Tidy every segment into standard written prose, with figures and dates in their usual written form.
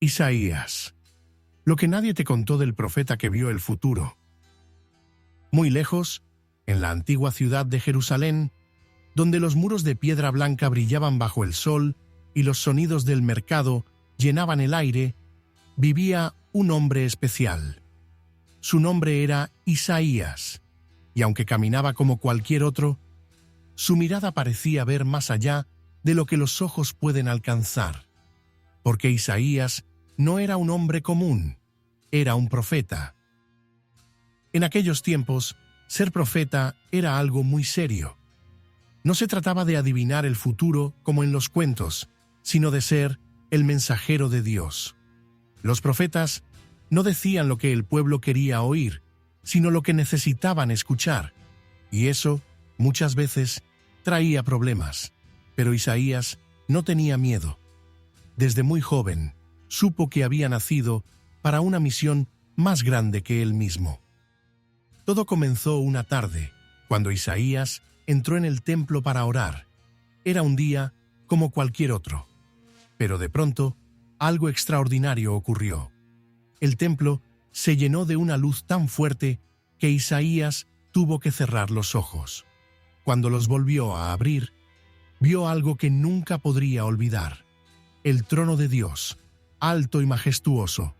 Isaías. Lo que nadie te contó del profeta que vio el futuro. Muy lejos, en la antigua ciudad de Jerusalén, donde los muros de piedra blanca brillaban bajo el sol y los sonidos del mercado llenaban el aire, vivía un hombre especial. Su nombre era Isaías, y aunque caminaba como cualquier otro, su mirada parecía ver más allá de lo que los ojos pueden alcanzar, porque Isaías no era un hombre común, era un profeta. En aquellos tiempos, ser profeta era algo muy serio. No se trataba de adivinar el futuro como en los cuentos, sino de ser el mensajero de Dios. Los profetas no decían lo que el pueblo quería oír, sino lo que necesitaban escuchar, y eso, muchas veces, traía problemas. Pero Isaías no tenía miedo. Desde muy joven, supo que había nacido para una misión más grande que él mismo. Todo comenzó una tarde, cuando Isaías entró en el templo para orar. Era un día como cualquier otro. Pero de pronto, algo extraordinario ocurrió. El templo se llenó de una luz tan fuerte que Isaías tuvo que cerrar los ojos. Cuando los volvió a abrir, vio algo que nunca podría olvidar. El trono de Dios, alto y majestuoso,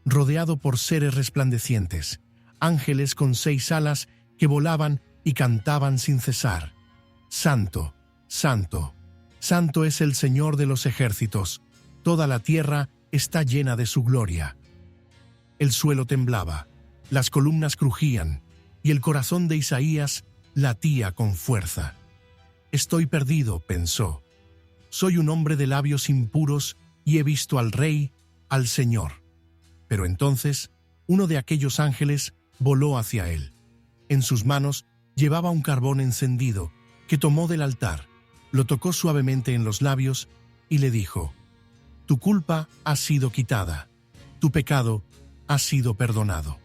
rodeado por seres resplandecientes, ángeles con 6 alas que volaban y cantaban sin cesar. Santo, santo, santo es el Señor de los ejércitos, toda la tierra está llena de su gloria. El suelo temblaba, las columnas crujían, y el corazón de Isaías latía con fuerza. Estoy perdido, pensó. Soy un hombre de labios impuros y he visto al Rey, al Señor. Pero entonces, uno de aquellos ángeles voló hacia él. En sus manos llevaba un carbón encendido que tomó del altar, lo tocó suavemente en los labios y le dijo: «Tu culpa ha sido quitada, tu pecado ha sido perdonado».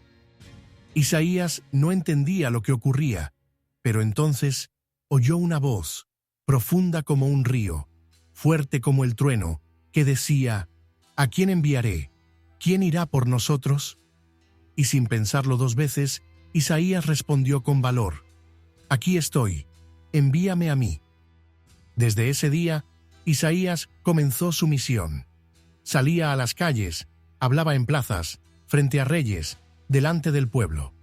Isaías no entendía lo que ocurría, pero entonces oyó una voz, profunda como un río, fuerte como el trueno, que decía: «¿A quién enviaré? ¿Quién irá por nosotros?». Y sin pensarlo 2 veces, Isaías respondió con valor: «Aquí estoy, envíame a mí». Desde ese día, Isaías comenzó su misión. Salía a las calles, hablaba en plazas, frente a reyes, delante del pueblo.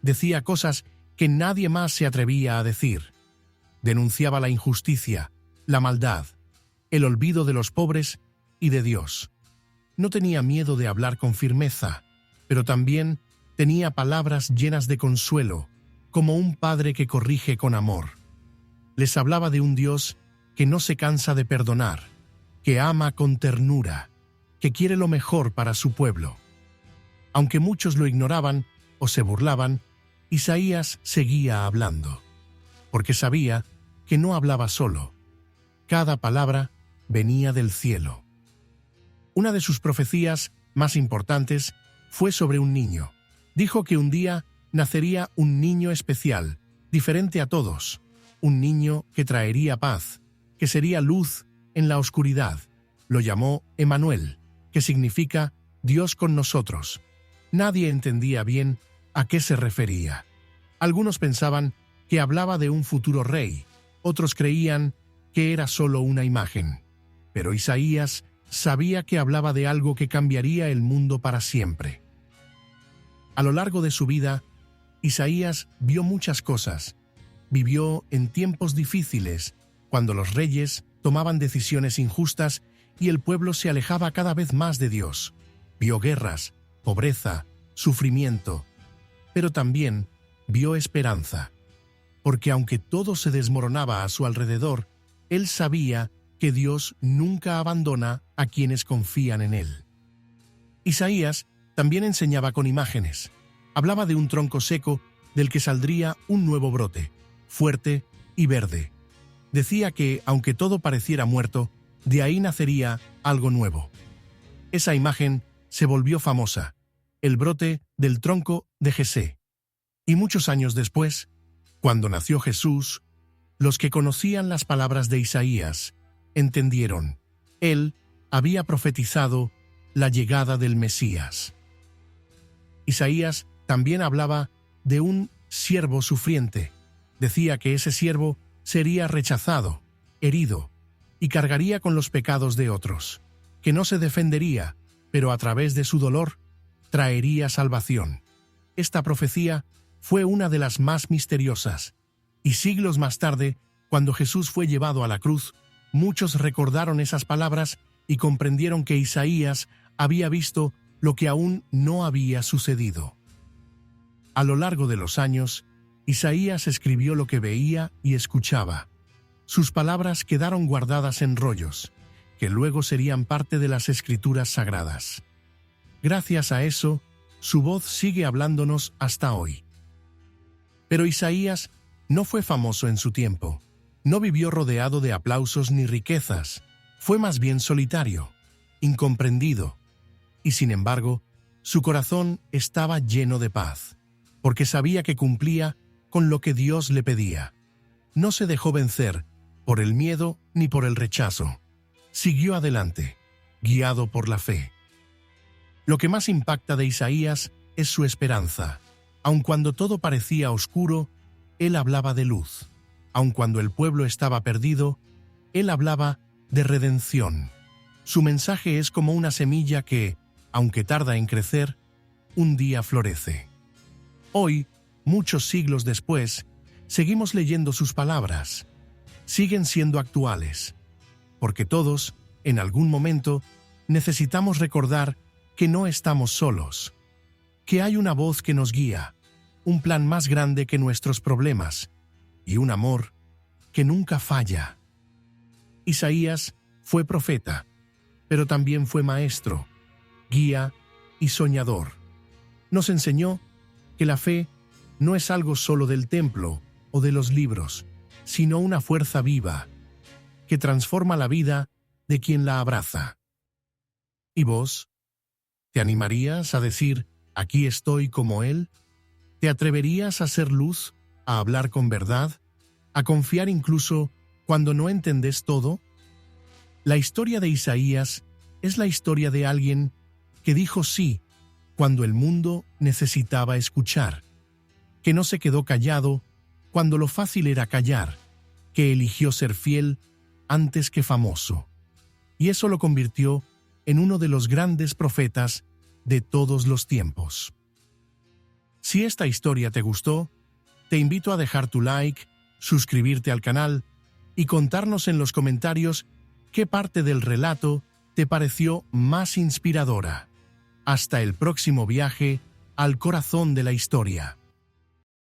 Decía cosas que nadie más se atrevía a decir. Denunciaba la injusticia, la maldad, el olvido de los pobres y de Dios. No tenía miedo de hablar con firmeza, pero también tenía palabras llenas de consuelo, como un padre que corrige con amor. Les hablaba de un Dios que no se cansa de perdonar, que ama con ternura, que quiere lo mejor para su pueblo. Aunque muchos lo ignoraban o se burlaban, Isaías seguía hablando, porque sabía que no hablaba solo. Cada palabra venía del cielo. Una de sus profecías más importantes fue sobre un niño. Dijo que un día nacería un niño especial, diferente a todos, un niño que traería paz, que sería luz en la oscuridad. Lo llamó Emanuel, que significa Dios con nosotros. Nadie entendía bien a qué se refería. Algunos pensaban que hablaba de un futuro rey, otros creían que era solo una imagen. Pero Isaías sabía que hablaba de algo que cambiaría el mundo para siempre. A lo largo de su vida, Isaías vio muchas cosas. Vivió en tiempos difíciles, cuando los reyes tomaban decisiones injustas y el pueblo se alejaba cada vez más de Dios. Vio guerras, pobreza, sufrimiento, pero también vio esperanza, porque aunque todo se desmoronaba a su alrededor, él sabía que Dios nunca abandona a quienes confían en él. Isaías también enseñaba con imágenes. Hablaba de un tronco seco del que saldría un nuevo brote, fuerte y verde. Decía que, aunque todo pareciera muerto, de ahí nacería algo nuevo. Esa imagen se volvió famosa, el brote del tronco de Jesé. Y muchos años después, cuando nació Jesús, los que conocían las palabras de Isaías entendieron. Él había profetizado la llegada del Mesías. Isaías también hablaba de un siervo sufriente. Decía que ese siervo sería rechazado, herido, y cargaría con los pecados de otros, que no se defendería, pero a través de su dolor traería salvación. Esta profecía fue una de las más misteriosas, y siglos más tarde, cuando Jesús fue llevado a la cruz, muchos recordaron esas palabras y comprendieron que Isaías había visto lo que aún no había sucedido. A lo largo de los años, Isaías escribió lo que veía y escuchaba. Sus palabras quedaron guardadas en rollos, que luego serían parte de las Escrituras sagradas. Gracias a eso, su voz sigue hablándonos hasta hoy. Pero Isaías no fue famoso en su tiempo. No vivió rodeado de aplausos ni riquezas. Fue más bien solitario, incomprendido. Y sin embargo, su corazón estaba lleno de paz, porque sabía que cumplía con lo que Dios le pedía. No se dejó vencer por el miedo ni por el rechazo. Siguió adelante, guiado por la fe. Lo que más impacta de Isaías es su esperanza. Aun cuando todo parecía oscuro, él hablaba de luz. Aun cuando el pueblo estaba perdido, él hablaba de redención. Su mensaje es como una semilla que, aunque tarda en crecer, un día florece. Hoy, muchos siglos después, seguimos leyendo sus palabras. Siguen siendo actuales, porque todos, en algún momento, necesitamos recordar que no estamos solos, que hay una voz que nos guía, un plan más grande que nuestros problemas, y un amor que nunca falla. Isaías fue profeta, pero también fue maestro, guía y soñador. Nos enseñó que la fe no es algo solo del templo o de los libros, sino una fuerza viva que transforma la vida de quien la abraza. ¿Y vos? ¿Te animarías a decir, aquí estoy como Él? ¿Te atreverías a ser luz, a hablar con verdad, a confiar incluso cuando no entendés todo? La historia de Isaías es la historia de alguien que dijo sí cuando el mundo necesitaba escuchar, que no se quedó callado cuando lo fácil era callar, que eligió ser fiel antes que famoso. Y eso lo convirtió en uno de los grandes profetas de todos los tiempos. Si esta historia te gustó, te invito a dejar tu like, suscribirte al canal y contarnos en los comentarios qué parte del relato te pareció más inspiradora. Hasta el próximo viaje al corazón de la historia.